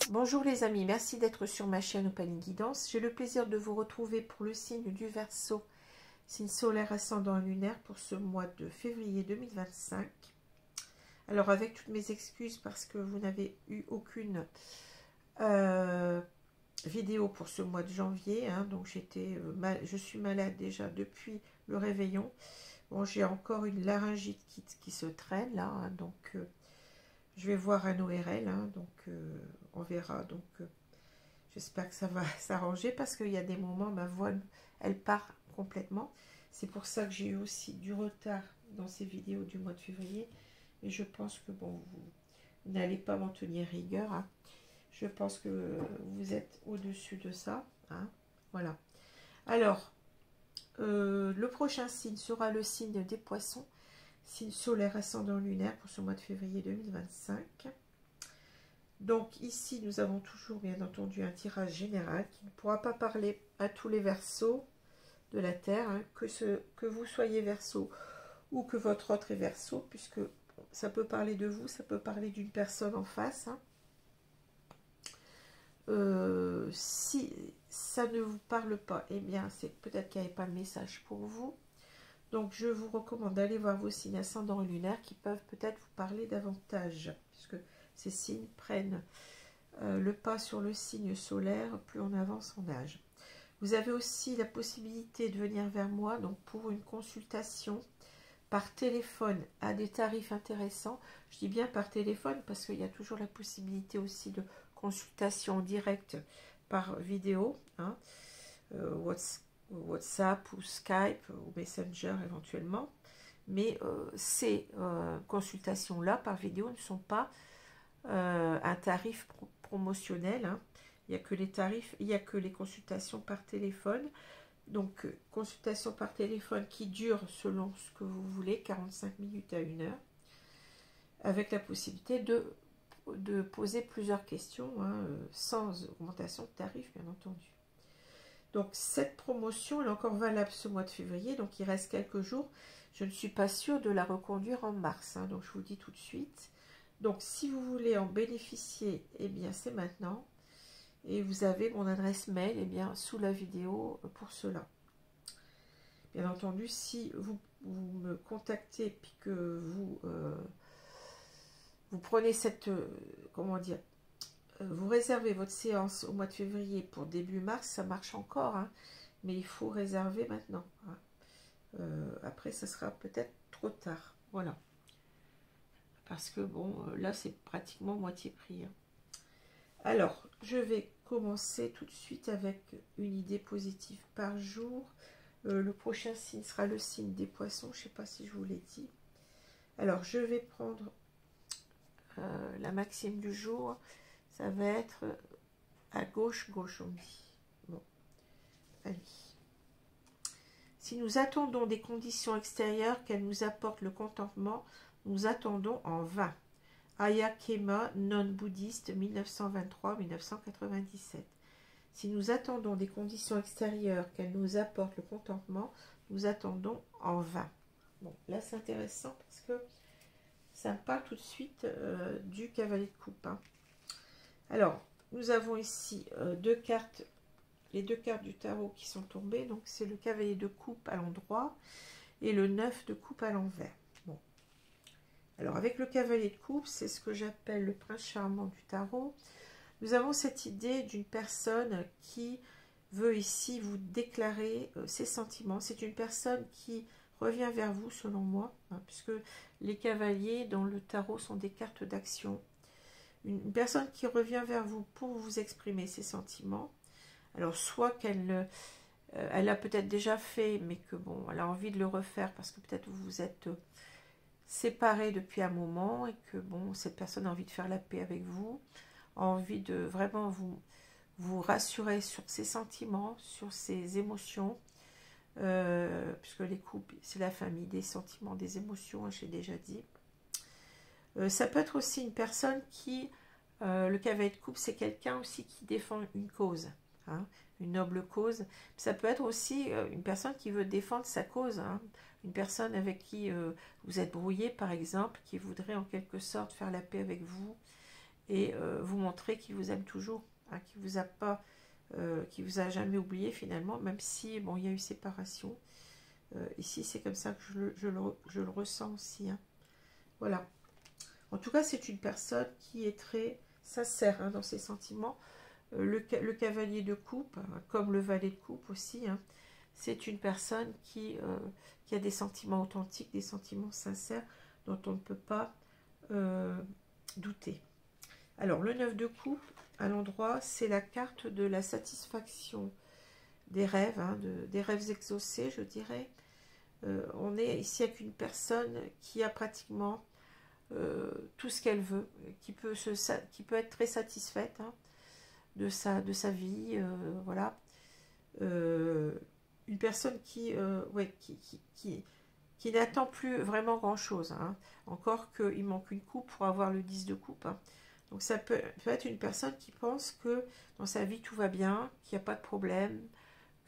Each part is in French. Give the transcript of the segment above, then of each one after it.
Bonjour les amis, merci d'être sur ma chaîne Opaline Guidance. J'ai le plaisir de vous retrouver pour le signe du Verseau, signe solaire ascendant lunaire pour ce mois de février 2025. Alors avec toutes mes excuses parce que vous n'avez eu aucune vidéo pour ce mois de janvier, hein, donc je suis malade déjà depuis le réveillon. Bon, j'ai encore une laryngite qui se traîne là, hein, donc je vais voir un ORL, hein, donc on verra. Donc j'espère que ça va s'arranger parce qu'il y a des moments, ma voix, elle part complètement. C'est pour ça que j'ai eu aussi du retard dans ces vidéos du mois de février. Et je pense que bon, vous n'allez pas m'en tenir rigueur. Hein. Je pense que vous êtes au-dessus de ça. Hein. Voilà. Alors, le prochain signe sera le signe des Poissons. Signe solaire ascendant lunaire pour ce mois de février 2025. Donc ici, nous avons toujours bien entendu un tirage général qui ne pourra pas parler à tous les Verseaux de la Terre, hein, que vous soyez Verseau ou que votre autre est Verseau, puisque ça peut parler de vous, ça peut parler d'une personne en face. Hein. Si ça ne vous parle pas, eh bien c'est peut-être qu'il n'y avait pas de message pour vous. Donc, je vous recommande d'aller voir vos signes ascendants lunaires qui peuvent peut-être vous parler davantage, puisque ces signes prennent le pas sur le signe solaire plus on avance en âge. Vous avez aussi la possibilité de venir vers moi donc pour une consultation par téléphone à des tarifs intéressants. Je dis bien par téléphone parce qu'il y a toujours la possibilité aussi de consultation directe par vidéo, hein, WhatsApp ou Skype ou Messenger éventuellement, mais ces consultations-là par vidéo ne sont pas un tarif promotionnel. Hein. Il n'y a que les tarifs, il n'y a que les consultations par téléphone. Donc, consultation par téléphone qui dure selon ce que vous voulez, 45 minutes à 1 heure, avec la possibilité de poser plusieurs questions, hein, sans augmentation de tarif, bien entendu. Donc, cette promotion elle est encore valable ce mois de février, donc il reste quelques jours. Je ne suis pas sûre de la reconduire en mars, hein, donc je vous le dis tout de suite. Donc, si vous voulez en bénéficier, eh bien, c'est maintenant. Et vous avez mon adresse mail, eh bien, sous la vidéo pour cela. Bien entendu, si vous me contactez puis que vous prenez cette, comment dire, vous réservez votre séance au mois de février pour début mars, ça marche encore, hein, mais il faut réserver maintenant. Hein. Après, ça sera peut-être trop tard. Voilà. Parce que, bon, là, c'est pratiquement moitié prix. Hein. Alors, je vais commencer tout de suite avec une idée positive par jour. Le prochain signe sera le signe des Poissons. Je ne sais pas si je vous l'ai dit. Alors, je vais prendre la maxime du jour. Ça va être à gauche, gauche, on dit. Bon, allez. Si nous attendons des conditions extérieures qu'elles nous apportent le contentement, nous attendons en vain. Aya Khema, non-bouddhiste, 1923-1997. Si nous attendons des conditions extérieures qu'elles nous apportent le contentement, nous attendons en vain. Bon, là c'est intéressant parce que ça me parle tout de suite du cavalier de coupe. Hein. Alors, nous avons ici deux cartes, les deux cartes du tarot qui sont tombées. Donc, c'est le cavalier de coupe à l'endroit et le 9 de coupe à l'envers. Bon. Alors, avec le cavalier de coupe, c'est ce que j'appelle le prince charmant du tarot. Nous avons cette idée d'une personne qui veut ici vous déclarer ses sentiments. C'est une personne qui revient vers vous, selon moi, hein, puisque les cavaliers dans le tarot sont des cartes d'action. Une personne qui revient vers vous pour vous exprimer ses sentiments. Alors, soit qu'elle Elle a peut-être déjà fait, mais que bon, elle a envie de le refaire parce que peut-être vous vous êtes séparés depuis un moment et que bon, cette personne a envie de faire la paix avec vous, a envie de vraiment vous rassurer sur ses sentiments, sur ses émotions, puisque les couples, c'est la famille des sentiments, des émotions, hein, j'ai déjà dit. Ça peut être aussi une personne qui, le cavalier de coupe, c'est quelqu'un aussi qui défend une cause, hein, une noble cause. Ça peut être aussi une personne qui veut défendre sa cause, hein, une personne avec qui vous êtes brouillé, par exemple, qui voudrait en quelque sorte faire la paix avec vous et vous montrer qu'il vous aime toujours, hein, qu'il vous a pas, qui vous a jamais oublié finalement, même si bon, il y a eu séparation. Ici, c'est comme ça que je le ressens aussi, hein. Voilà. En tout cas, c'est une personne qui est très sincère, hein, dans ses sentiments. Le cavalier de coupe, hein, comme le valet de coupe aussi, hein, c'est une personne qui a des sentiments authentiques, des sentiments sincères dont on ne peut pas douter. Alors, le 9 de coupe, à l'endroit, c'est la carte de la satisfaction des rêves, hein, des rêves exaucés, je dirais. On est ici avec une personne qui a pratiquement tout ce qu'elle veut, qui peut être très satisfaite, hein, de sa vie, voilà. Une personne ouais, qui n'attend plus vraiment grand-chose, hein. Encore qu'il manque une coupe pour avoir le 10 de coupe, hein. Donc ça peut être une personne qui pense que dans sa vie tout va bien, qu'il n'y a pas de problème,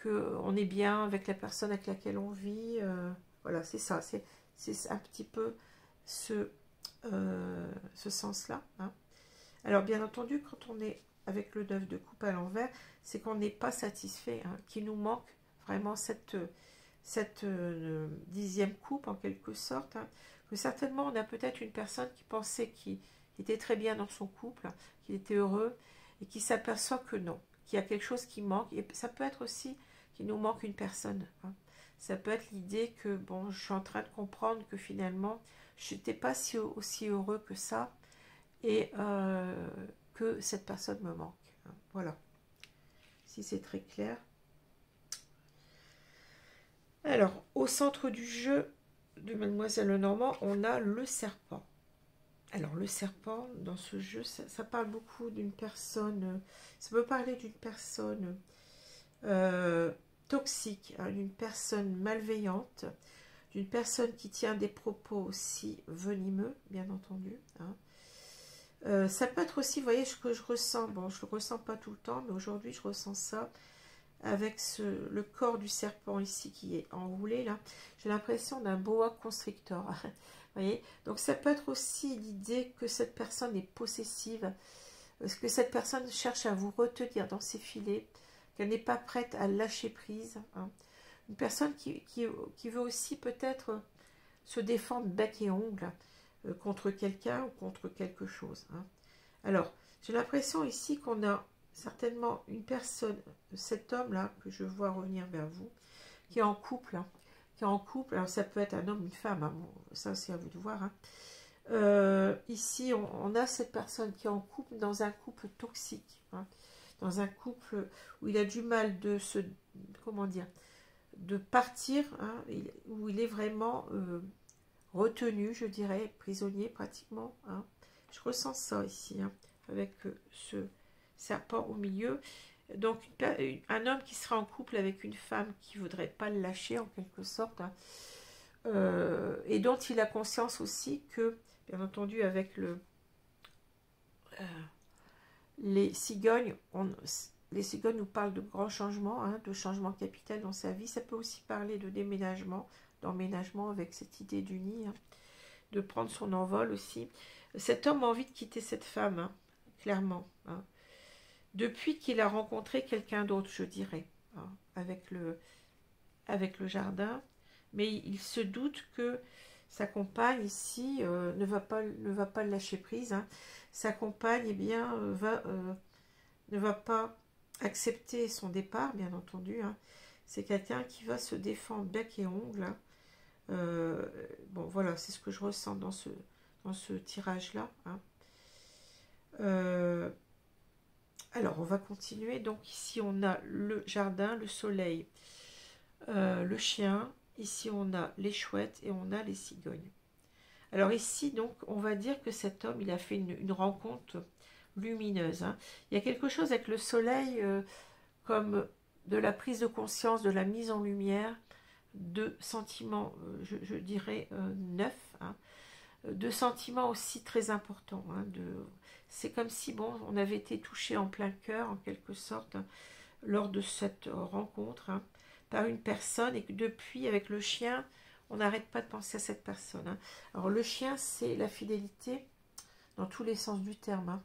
qu'on est bien avec la personne avec laquelle on vit. Voilà, c'est ça, c'est un petit peu ce sens-là, hein. Alors bien entendu, quand on est avec le 9 de coupe à l'envers, c'est qu'on n'est pas satisfait, hein, qu'il nous manque vraiment cette 10e coupe en quelque sorte, hein, que certainement on a peut-être une personne qui pensait qu'il était très bien dans son couple, qu'il était heureux, et qui s'aperçoit que non, qu'il y a quelque chose qui manque, et ça peut être aussi qu'il nous manque une personne, hein. Ça peut être l'idée que, bon, je suis en train de comprendre que finalement, je n'étais pas aussi heureux que ça, et que cette personne me manque, hein. Voilà, si c'est très clair. Alors, au centre du jeu de Mademoiselle Lenormand, on a le serpent. Alors, le serpent, dans ce jeu, ça parle beaucoup d'une personne, ça peut parler d'une personne toxique, hein, d'une personne malveillante, d'une personne qui tient des propos aussi venimeux, bien entendu, hein. Ça peut être aussi, vous voyez, ce que je ressens, bon, je ne le ressens pas tout le temps, mais aujourd'hui, je ressens ça, avec le corps du serpent ici qui est enroulé, là. J'ai l'impression d'un boa constrictor, vous voyez. Donc, ça peut être aussi l'idée que cette personne est possessive, que cette personne cherche à vous retenir dans ses filets, qu'elle n'est pas prête à lâcher prise, hein. Une personne qui veut aussi peut-être se défendre bec et ongle contre quelqu'un ou contre quelque chose, hein. Alors, j'ai l'impression ici qu'on a certainement une personne, cet homme-là, que je vois revenir vers vous, qui est en couple, hein, qui est en couple. Alors, ça peut être un homme, une femme, hein, bon, ça c'est à vous de voir, hein. Ici, on a cette personne qui est en couple, dans un couple toxique, hein, dans un couple où il a du mal de comment dire, de partir, hein, où il est vraiment retenu, je dirais, prisonnier pratiquement, hein. Je ressens ça ici, hein, avec ce serpent au milieu. Donc, un homme qui sera en couple avec une femme qui ne voudrait pas le lâcher, en quelque sorte, hein, et dont il a conscience aussi que, bien entendu, avec les cigognes, les cigognes nous parlent de grands changements, hein, de changements capitaux dans sa vie. Ça peut aussi parler de déménagement, d'emménagement avec cette idée du nid, hein, de prendre son envol aussi. Cet homme a envie de quitter cette femme, hein, clairement, hein, depuis qu'il a rencontré quelqu'un d'autre, je dirais, hein, avec le jardin. Mais il se doute que sa compagne ici ne va pas le lâcher prise, hein. Sa compagne, eh bien, ne va pas accepter son départ, bien entendu, hein. C'est quelqu'un qui va se défendre bec et ongle, hein. Bon, voilà, c'est ce que je ressens dans ce tirage-là, hein. Alors, on va continuer. Donc, ici, on a le jardin, le soleil, le chien, ici on a les chouettes et on a les cigognes. Alors ici, donc, on va dire que cet homme, il a fait une rencontre lumineuse. Hein. Il y a quelque chose avec le soleil, comme de la prise de conscience, de la mise en lumière, de sentiments, je dirais, neufs, hein, de sentiments aussi très importants. Hein, c'est comme si, bon, on avait été touché en plein cœur, en quelque sorte, hein, lors de cette rencontre, hein, par une personne, et que depuis, avec le chien, on n'arrête pas de penser à cette personne. Hein. Alors, le chien, c'est la fidélité, dans tous les sens du terme. Hein.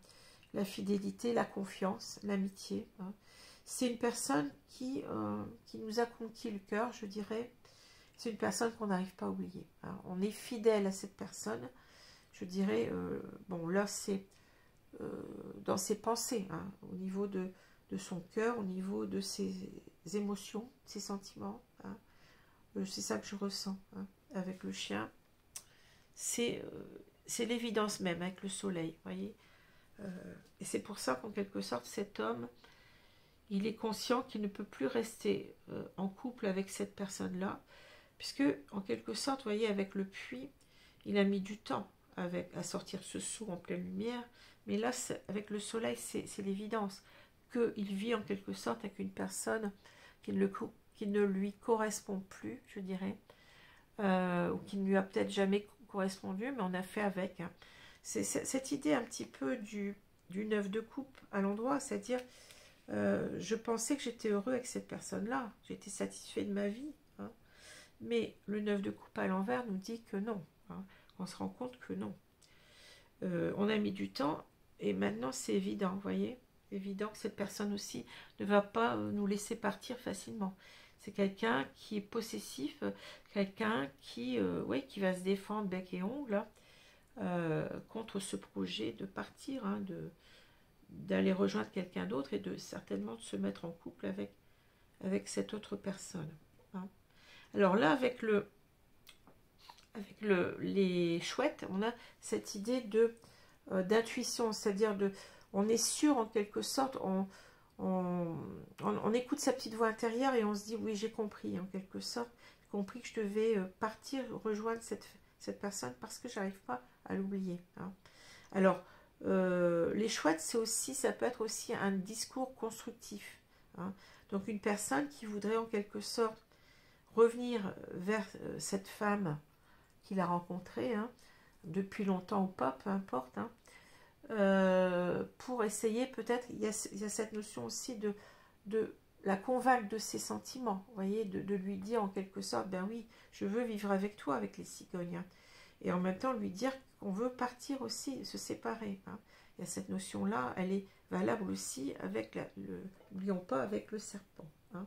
La fidélité, la confiance, l'amitié. Hein. C'est une personne qui nous a conquis le cœur, je dirais. C'est une personne qu'on n'arrive pas à oublier. Hein. On est fidèle à cette personne. Je dirais, bon là c'est dans ses pensées, hein, au niveau de son cœur, au niveau de ses émotions, ses sentiments. Hein. C'est ça que je ressens hein, avec le chien. C'est l'évidence même avec le soleil, voyez. Et c'est pour ça qu'en quelque sorte, cet homme, il est conscient qu'il ne peut plus rester en couple avec cette personne-là, puisque, en quelque sorte, vous voyez, avec le puits, il a mis du temps à sortir ce seau en pleine lumière, mais là, avec le soleil, c'est l'évidence qu'il vit en quelque sorte avec une personne qui ne lui correspond plus, je dirais, ou qui ne lui a peut-être jamais correspondu, mais on a fait avec. Hein. C'est cette idée un petit peu du 9 de coupe à l'endroit, c'est-à-dire je pensais que j'étais heureux avec cette personne-là, j'étais satisfait de ma vie, hein. Mais le 9 de coupe à l'envers nous dit que non, hein. On se rend compte que non. On a mis du temps et maintenant c'est évident, vous voyez, évident que cette personne aussi ne va pas nous laisser partir facilement. C'est quelqu'un qui est possessif, quelqu'un ouais, qui va se défendre bec et ongle contre ce projet de partir, hein, d'aller rejoindre quelqu'un d'autre et certainement de se mettre en couple avec cette autre personne. Hein. Alors là, avec les chouettes, on a cette idée d'intuition, c'est-à-dire on est sûr en quelque sorte, on écoute sa petite voix intérieure et on se dit oui, j'ai compris en quelque sorte, j'ai compris que je devais partir, rejoindre cette personne parce que j'arrive pas à l'oublier. Hein. Alors, les chouettes, ça peut être aussi un discours constructif. Hein. Donc une personne qui voudrait en quelque sorte revenir vers cette femme qu'il a rencontrée, hein, depuis longtemps ou pas, peu importe, hein, pour essayer peut-être, il y a cette notion aussi de la convaincre de ses sentiments, vous voyez, de lui dire en quelque sorte, ben oui, je veux vivre avec toi, avec les cigognes, hein, et en même temps lui dire qu'on veut partir aussi, se séparer. Hein. Il y a cette notion-là, elle est valable aussi avec, n'oublions pas, avec le serpent. Hein.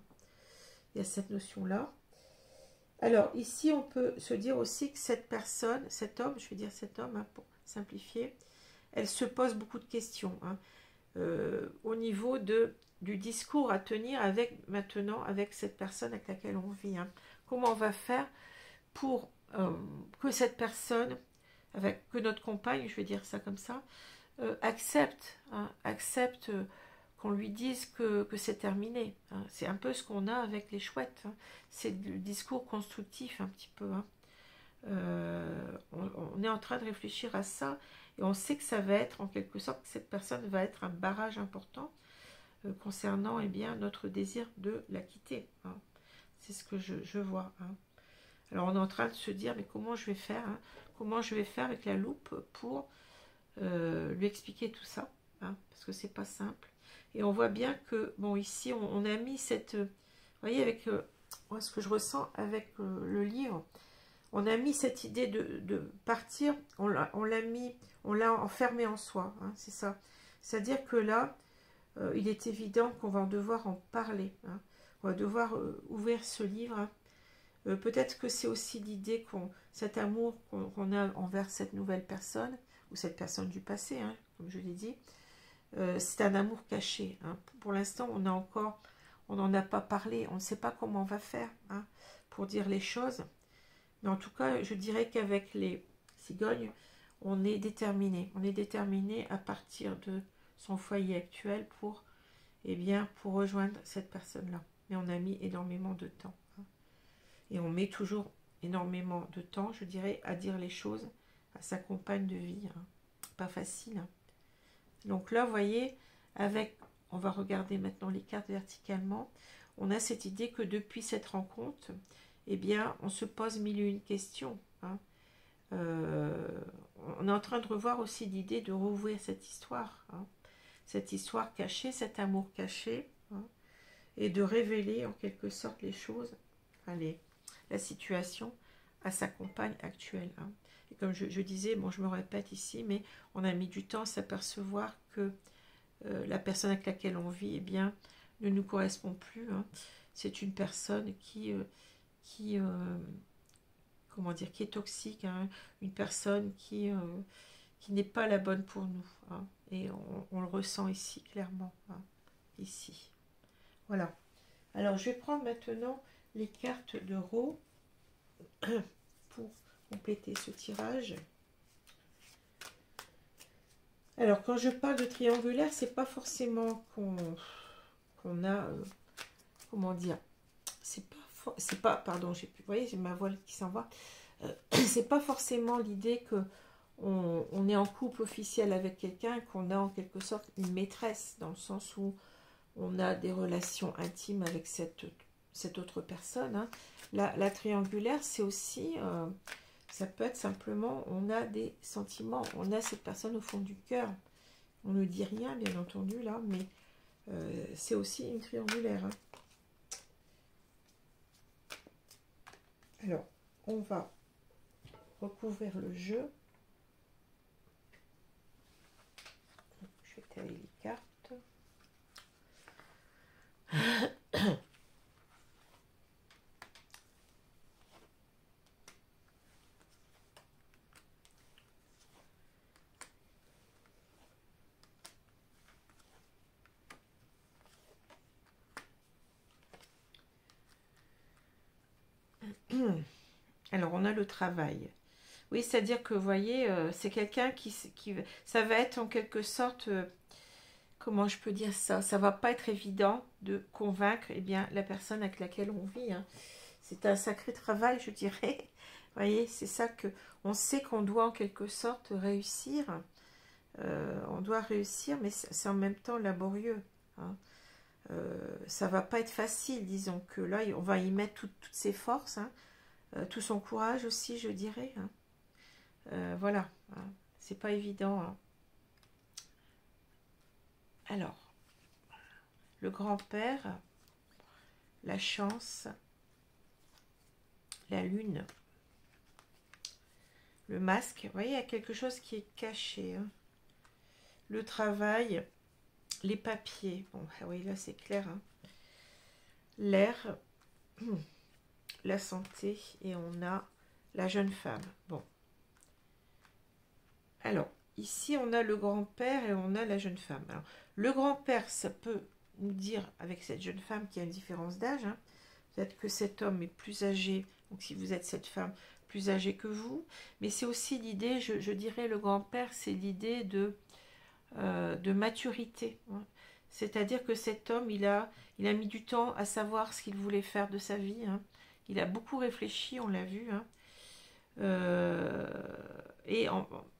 Il y a cette notion-là. Alors, ici, on peut se dire aussi que cette personne, cet homme, je vais dire cet homme, hein, pour simplifier, elle se pose beaucoup de questions hein, au niveau du discours à tenir maintenant avec cette personne avec laquelle on vit. Hein. Comment on va faire pour que cette personne, que notre compagne, je vais dire ça comme ça, accepte qu'on lui dise que c'est terminé. Hein. C'est un peu ce qu'on a avec les chouettes. Hein. C'est le discours constructif un petit peu. Hein. On est en train de réfléchir à ça et on sait que ça va être en quelque sorte, que cette personne va être un barrage important concernant eh bien, notre désir de la quitter. Hein. C'est ce que je vois. Hein. Alors on est en train de se dire mais comment je vais faire, hein, comment je vais faire avec la loupe pour lui expliquer tout ça, hein, parce que c'est pas simple. Et on voit bien que, bon, ici, on a mis cette... Vous voyez, avec moi, ce que je ressens avec le livre, on a mis cette idée de partir, on l'a enfermé en soi, hein, c'est ça. C'est-à-dire que là, il est évident qu'on va devoir en parler. Hein. On va devoir ouvrir ce livre. Hein. Peut-être que c'est aussi l'idée cet amour qu'on a envers cette nouvelle personne, ou cette personne du passé, hein, comme je l'ai dit, c'est un amour caché. Hein. Pour l'instant, on n'en a pas parlé, on ne sait pas comment on va faire hein, pour dire les choses. Mais en tout cas, je dirais qu'avec les cigognes, on est déterminé. On est déterminé à partir de son foyer actuel pour rejoindre cette personne-là. Mais on a mis énormément de temps. Hein. Et on met toujours énormément de temps, je dirais, à dire les choses à sa compagne de vie. Hein. Pas facile. Hein. Donc là, vous voyez, avec, on va regarder maintenant les cartes verticalement, on a cette idée que depuis cette rencontre, eh bien, on se pose mille et une questions. Hein. On est en train de revoir aussi l'idée de rouvrir cette histoire. Hein. Cette histoire cachée, cet amour caché. Hein, et de révéler en quelque sorte les choses, enfin la situation à sa compagne actuelle. Hein. Et comme je disais, bon, je me répète ici, mais on a mis du temps à s'apercevoir que la personne avec laquelle on vit, eh bien, ne nous correspond plus. Hein. C'est une personne comment dire, qui est toxique, hein, une personne qui n'est pas la bonne pour nous. Hein. Et on le ressent ici clairement, hein, ici. Voilà. Alors, je vais prendre maintenant les cartes de Ro pour compléter ce tirage. Alors, quand je parle de triangulaire, c'est pas forcément qu'on a, comment dire, c'est pas, pardon, vous voyez, j'ai ma voile qui s'en va. C'est pas forcément l'idée que on est en couple officiel avec quelqu'un, qu'on a en quelque sorte une maîtresse, dans le sens où on a des relations intimes avec cette autre personne. Hein. La triangulaire, c'est aussi, ça peut être simplement, on a des sentiments, on a cette personne au fond du cœur. On ne dit rien, bien entendu, là, mais c'est aussi une triangulaire. Hein. Alors, on va recouvrir le jeu. Je vais étaler les cartes. Alors, on a le travail. Oui, c'est-à-dire que, vous voyez, c'est quelqu'un qui... Ça va être en quelque sorte... comment je peux dire ça? Ça va pas être évident de convaincre eh bien, la personne avec laquelle on vit. Hein. C'est un sacré travail, je dirais. Vous voyez, c'est ça que... On sait qu'on doit en quelque sorte réussir. On doit réussir, mais c'est en même temps laborieux. Hein. Ça va pas être facile, disons que là, on va y mettre toutes ses forces, hein, tout son courage aussi, je dirais. Hein. Voilà, hein, c'est pas évident. Hein. Alors, le grand-père, la chance, la lune, le masque. Vous voyez, il y a quelque chose qui est caché. Hein. Le travail, les papiers. Bon, oui, là, c'est clair. Hein. L'air, la santé, et on a la jeune femme. Bon. Alors, ici, on a le grand-père et on a la jeune femme. Alors, le grand-père, ça peut nous dire, avec cette jeune femme qui a une différence d'âge, hein, peut-être que cet homme est plus âgé, donc si vous êtes cette femme, plus âgée que vous, mais c'est aussi l'idée, je dirais, le grand-père, c'est l'idée de maturité. Hein. C'est-à-dire que cet homme, il a mis du temps à savoir ce qu'il voulait faire de sa vie. Hein. Il a beaucoup réfléchi, on l'a vu. Hein. Et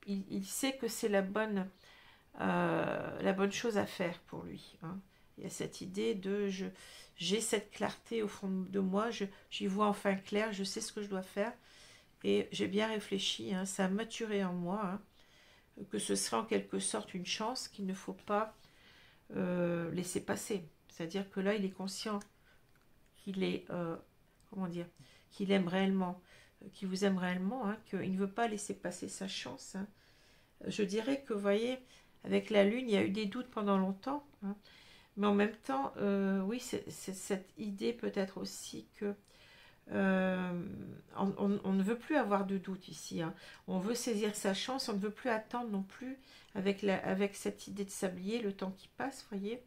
il sait que c'est la bonne chose à faire pour lui. Hein. Il y a cette idée de j'ai cette clarté au fond de moi, j'y vois enfin clair, je sais ce que je dois faire et j'ai bien réfléchi, hein, ça a maturé en moi, hein, que ce serait en quelque sorte une chance qu'il ne faut pas laisser passer. C'est-à-dire que là, il est conscient qu'il est, comment dire, qu'il aime réellement, qu'il vous aime réellement, hein, qu'il ne veut pas laisser passer sa chance. Hein. Je dirais que, vous voyez, avec la lune, il y a eu des doutes pendant longtemps, hein, mais en même temps, oui, c'est cette idée peut-être aussi que on ne veut plus avoir de doute ici. Hein. On veut saisir sa chance, on ne veut plus attendre non plus avec cette idée de sablier, le temps qui passe, voyez.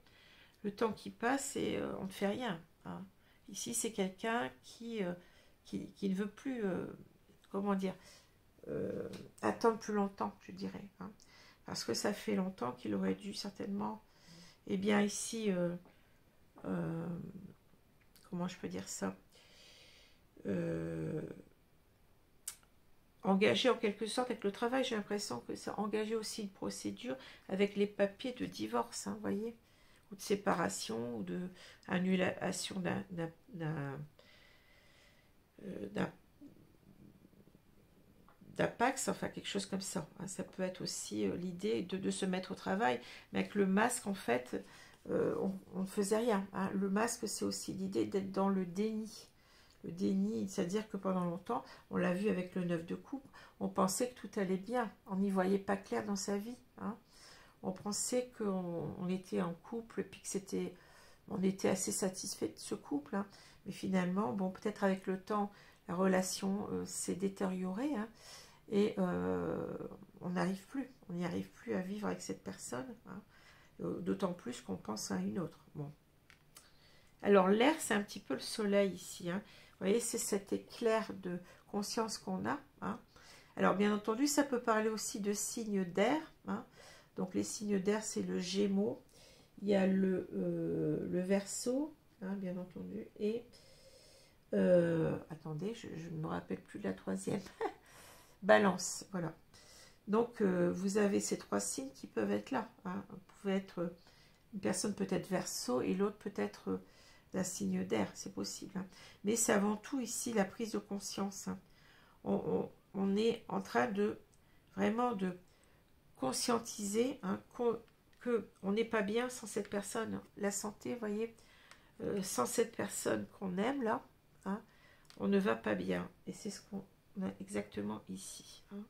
Le temps qui passe et on ne fait rien. Hein. Ici, c'est quelqu'un qui ne veut plus, comment dire, attendre plus longtemps, je dirais. Hein. Parce que ça fait longtemps qu'il aurait dû certainement, eh bien ici, comment je peux dire ça, engagé en quelque sorte avec le travail. J'ai l'impression que ça engagé aussi une procédure avec les papiers de divorce, hein, vous voyez, ou de séparation, ou de annulation d'Apax, enfin quelque chose comme ça. Hein. Ça peut être aussi l'idée de se mettre au travail, mais avec le masque, en fait, on ne faisait rien. Hein. Le masque, c'est aussi l'idée d'être dans le déni. Le déni, c'est-à-dire que pendant longtemps, on l'a vu avec le 9 de coupe, on pensait que tout allait bien. On n'y voyait pas clair dans sa vie. Hein. On pensait qu'on était en couple, puis que on était assez satisfait de ce couple. Hein. Mais finalement, bon, peut-être avec le temps, la relation s'est détériorée. Hein. Et on n'arrive plus. On n'y arrive plus à vivre avec cette personne. Hein. D'autant plus qu'on pense à une autre. Bon. Alors l'air, c'est un petit peu le soleil ici. Hein. Vous voyez, c'est cet éclair de conscience qu'on a. Hein. Alors bien entendu, ça peut parler aussi de signes d'air. Hein. Donc les signes d'air, c'est le Gémeaux. Il y a le Verseau, hein, bien entendu. Et, attendez, je ne me rappelle plus de la troisième. Balance, voilà. Donc vous avez ces trois signes qui peuvent être là. Hein. Vous pouvez être, une personne peut être Verseau et l'autre peut être d'un signe d'air, c'est possible. Hein. Mais c'est avant tout ici la prise de conscience. Hein. On est en train de vraiment de conscientiser, hein, qu'on n'est pas bien sans cette personne. La santé, vous voyez, sans cette personne qu'on aime là, hein, on ne va pas bien. Et c'est ce qu'on a exactement ici. Hein.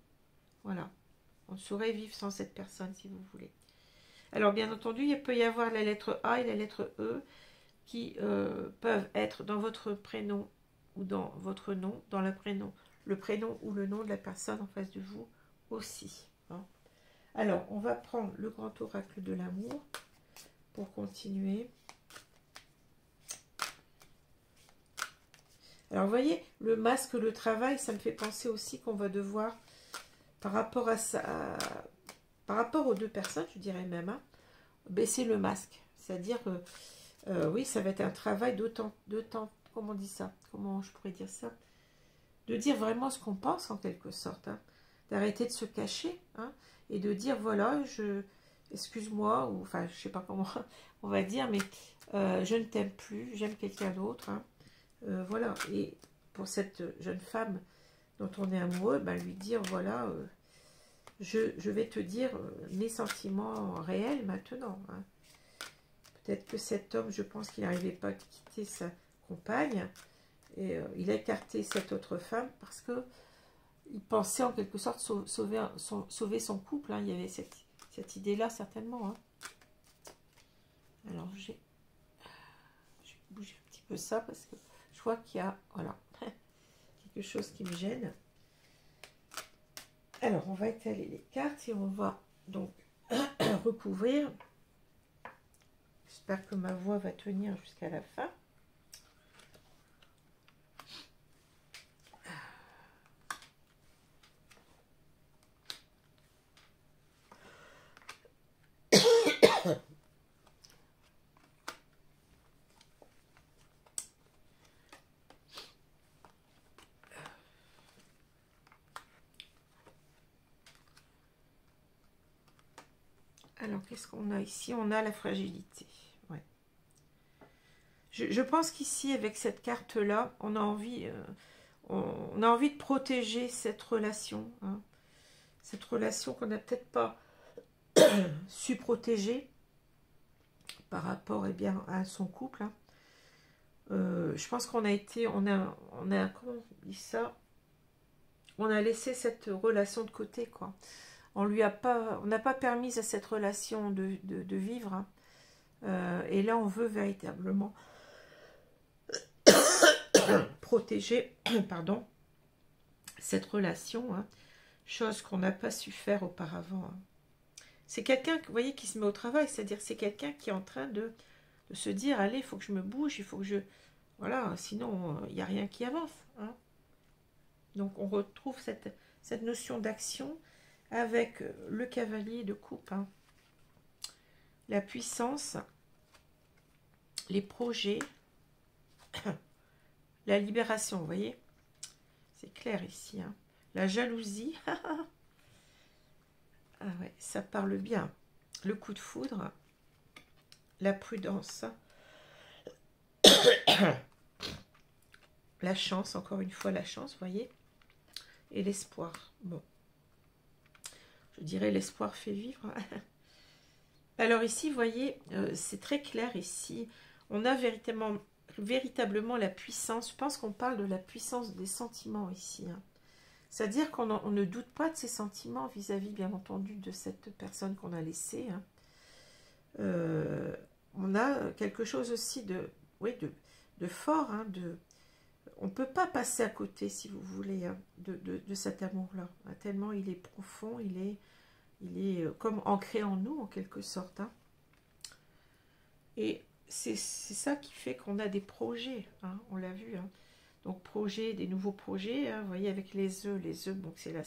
Voilà. On saurait vivre sans cette personne si vous voulez. Alors bien entendu, il peut y avoir la lettre A et la lettre E qui peuvent être dans votre prénom ou dans votre nom, dans le prénom ou le nom de la personne en face de vous aussi. Hein. Alors, on va prendre le grand oracle de l'amour pour continuer. Alors, vous voyez, le masque, le travail, ça me fait penser aussi qu'on va devoir, par rapport à ça, par rapport aux deux personnes, je dirais même, hein, baisser le masque. C'est-à-dire que oui, ça va être un travail d'autant, comment on dit ça? Comment je pourrais dire ça? De dire vraiment ce qu'on pense en quelque sorte. Hein. D'arrêter de se cacher. Hein, et de dire, voilà, excuse-moi, ou enfin, je sais pas comment on va dire, mais je ne t'aime plus, j'aime quelqu'un d'autre. Hein. Voilà. Et pour cette jeune femme dont on est amoureux, ben, lui dire, voilà, je vais te dire mes sentiments réels maintenant. Hein. Peut-être que cet homme, je pense qu'il n'arrivait pas à quitter sa compagne. Et il a écarté cette autre femme parce que il pensait en quelque sorte sauver son couple. Hein. Il y avait cette idée-là certainement. Hein. Alors, je vais bouger un petit peu ça parce que je vois qu'il y a voilà, quelque chose qui me gêne. Alors, on va étaler les cartes et on va donc recouvrir. J'espère que ma voix va tenir jusqu'à la fin. Alors, qu'est-ce qu'on a ici? On a la fragilité. Ouais. Je pense qu'ici, avec cette carte-là, on a envie de protéger cette relation. Hein. Cette relation qu'on n'a peut-être pas su protéger par rapport bien, à son couple. Hein. Je pense qu'on a été, on a, comment on dit ça? On a laissé cette relation de côté, quoi. On n'a pas permis à cette relation de vivre. Hein. Et là, on veut véritablement protéger, pardon, cette relation, hein, chose qu'on n'a pas su faire auparavant. Hein. C'est quelqu'un, vous voyez, qui se met au travail, c'est-à-dire c'est quelqu'un qui est en train de se dire, allez, il faut que je me bouge, il faut que je... Voilà, sinon, il n'y a rien qui avance. Hein. Donc, on retrouve cette notion d'action avec le cavalier de coupe. Hein. La puissance, les projets, la libération, vous voyez. C'est clair ici. Hein. La jalousie. Ah ouais, ça parle bien. Le coup de foudre. La prudence. La chance, encore une fois la chance, vous voyez. Et l'espoir. Bon. Je dirais l'espoir fait vivre. Alors ici, vous voyez, c'est très clair ici. On a véritablement la puissance. Je pense qu'on parle de la puissance des sentiments ici. Hein. C'est-à-dire qu'on ne doute pas de ses sentiments vis-à-vis, bien entendu, de cette personne qu'on a laissée. Hein. On a quelque chose aussi de fort. Hein, on ne peut pas passer à côté, si vous voulez, hein, de cet amour-là. Hein, tellement il est profond, il est comme ancré en nous, en quelque sorte. Hein. Et c'est ça qui fait qu'on a des projets, hein, on l'a vu. Hein. Donc, des nouveaux projets, hein, vous voyez, avec les œufs, bon, c'est la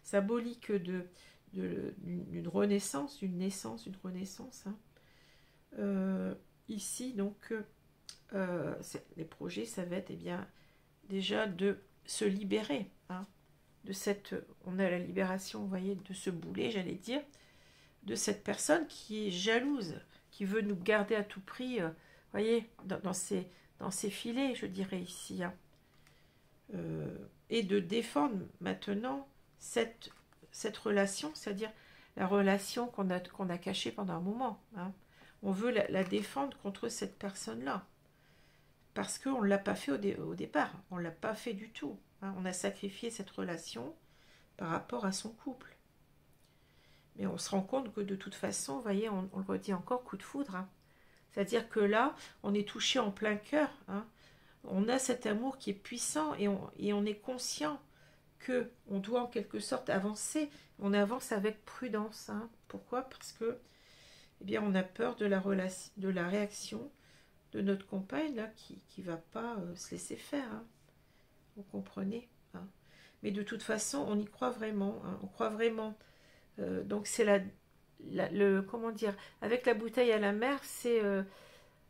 symbolique d'une renaissance, d'une naissance, d'une renaissance. Hein. Ici, donc, les projets, ça va être, eh bien, déjà de se libérer, hein, de cette, on a la libération, vous voyez, de ce boulet, j'allais dire, de cette personne qui est jalouse, qui veut nous garder à tout prix, voyez, dans ses filets, je dirais ici, hein. Et de défendre maintenant cette relation, c'est-à-dire la relation qu'on a cachée pendant un moment. Hein. On veut la défendre contre cette personne-là. Parce qu'on ne l'a pas fait au départ. On ne l'a pas fait du tout. Hein. On a sacrifié cette relation par rapport à son couple. Mais on se rend compte que de toute façon, vous voyez, on le redit encore, coup de foudre. Hein. C'est-à-dire que là, on est touché en plein cœur. Hein. On a cet amour qui est puissant et on est conscient qu'on doit en quelque sorte avancer. On avance avec prudence. Hein. Pourquoi? Parce que, eh bien, on a peur de la réaction de notre compagne là, qui ne va pas se laisser faire. Hein. Vous comprenez? Hein. Mais de toute façon, on y croit vraiment. Hein. On croit vraiment. Donc c'est comment dire, avec la bouteille à la mer, c'est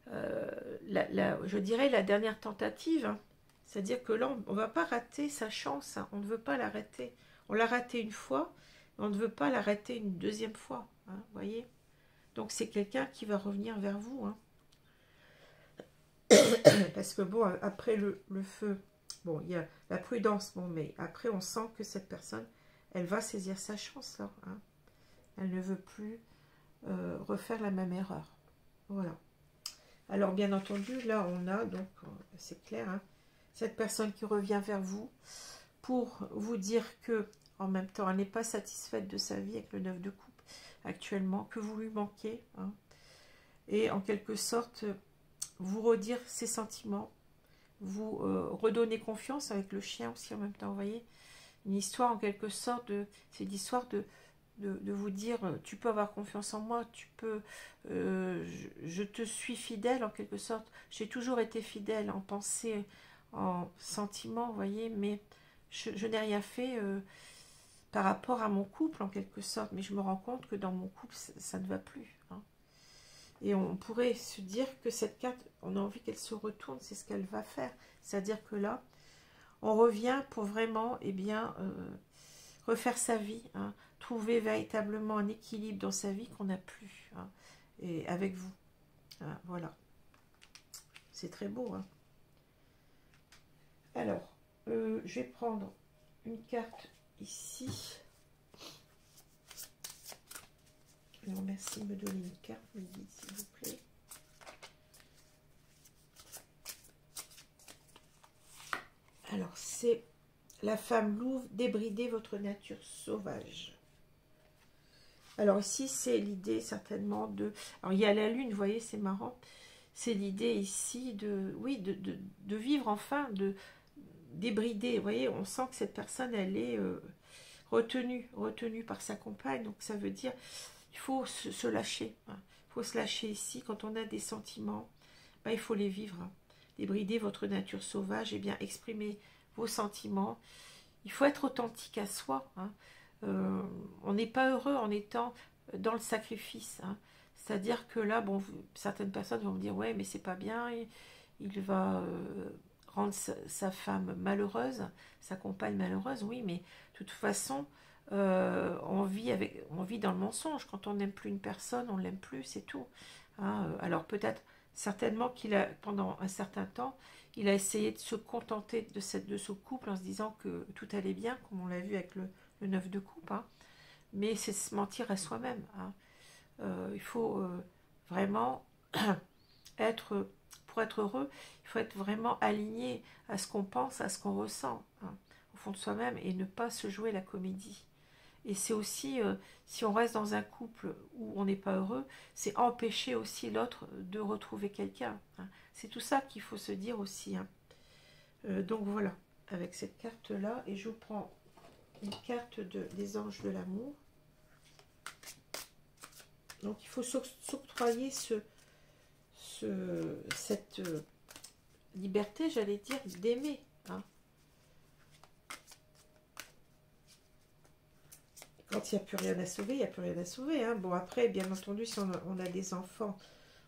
je dirais la dernière tentative. Hein. C'est-à-dire que là, on ne va pas rater sa chance. Hein. On ne veut pas l'arrêter. On l'a raté une fois, mais on ne veut pas l'arrêter une deuxième fois. Hein, voyez. Donc c'est quelqu'un qui va revenir vers vous. Hein. Parce que bon, après le feu, bon, il y a la prudence, bon, mais après on sent que cette personne, elle va saisir sa chance là. Hein. Elle ne veut plus refaire la même erreur. Voilà. Alors, bien entendu, là, on a, donc, c'est clair, hein, cette personne qui revient vers vous pour vous dire que, en même temps, elle n'est pas satisfaite de sa vie avec le 9 de coupe actuellement, que vous lui manquez. Hein, et en quelque sorte, vous redire ses sentiments, vous redonner confiance avec le chien aussi en même temps, vous voyez. Une histoire en quelque sorte, c'est l'histoire de vous dire, tu peux avoir confiance en moi, tu peux, je te suis fidèle en quelque sorte, j'ai toujours été fidèle en pensée, en sentiment, vous voyez, mais je n'ai rien fait par rapport à mon couple en quelque sorte, mais je me rends compte que dans mon couple, ça ne va plus. Hein. Et on pourrait se dire que cette carte, on a envie qu'elle se retourne, c'est ce qu'elle va faire, c'est-à-dire que là, on revient pour vraiment, eh bien, refaire sa vie, hein, trouver véritablement un équilibre dans sa vie qu'on n'a plus, hein, et avec vous. Hein, voilà. C'est très beau. Hein. Alors, je vais prendre une carte ici. Alors, merci de me donner une carte, me dites s'il vous plaît. Alors, c'est la femme louve, débridez votre nature sauvage. Alors ici, c'est l'idée certainement de... Alors il y a la lune, vous voyez, c'est marrant. C'est l'idée ici de... Oui, de vivre enfin, de débrider. Vous voyez, on sent que cette personne, elle est retenue par sa compagne. Donc ça veut dire, il faut se lâcher. Hein. Il faut se lâcher ici. Quand on a des sentiments, ben, il faut les vivre. Hein. Débrider votre nature sauvage, et bien exprimer vos sentiments. Il faut être authentique à soi. Hein. On n'est pas heureux en étant dans le sacrifice. Hein. C'est-à-dire que là, bon, certaines personnes vont me dire, ouais, mais c'est pas bien, il va rendre sa femme malheureuse, sa compagne malheureuse, oui, mais de toute façon, on vit dans le mensonge. Quand on n'aime plus une personne, on ne l'aime plus, c'est tout. Hein. Alors peut-être, certainement qu'il a, pendant un certain temps, il a essayé de se contenter de ce couple en se disant que tout allait bien, comme on l'a vu avec le 9 de coupe. Hein. Mais c'est se mentir à soi-même. Hein. Il faut vraiment être, pour être heureux, il faut être vraiment aligné à ce qu'on pense, à ce qu'on ressent, hein, au fond de soi-même, et ne pas se jouer la comédie. Et c'est aussi, si on reste dans un couple où on n'est pas heureux, c'est empêcher aussi l'autre de retrouver quelqu'un. Hein. C'est tout ça qu'il faut se dire aussi. Hein. Donc voilà, avec cette carte-là, et je vous prends une carte des anges de l'amour. Donc il faut s'octroyer cette liberté, j'allais dire, d'aimer. Hein. Quand il n'y a plus rien à sauver, il n'y a plus rien à sauver. Hein. Bon, après, bien entendu, si on a des enfants,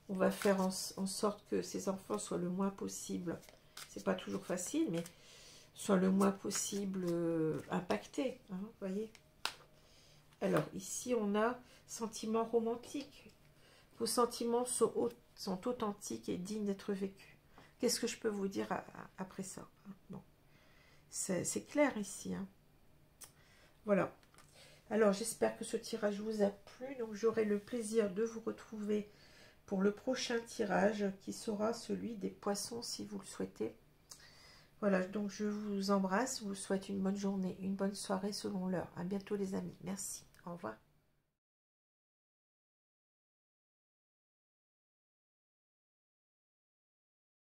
on va faire en sorte que ces enfants soient le moins possible. C'est pas toujours facile, mais soient le moins possible impactés. Hein, vous voyez. Alors, ici, on a sentiments romantiques. Vos sentiments sont authentiques et dignes d'être vécus. Qu'est-ce que je peux vous dire après ça? Bon. C'est clair ici. Hein. Voilà. Alors, j'espère que ce tirage vous a plu. Donc, j'aurai le plaisir de vous retrouver pour le prochain tirage qui sera celui des poissons si vous le souhaitez. Voilà, donc je vous embrasse. Je vous souhaite une bonne journée, une bonne soirée selon l'heure. À bientôt les amis. Merci. Au revoir.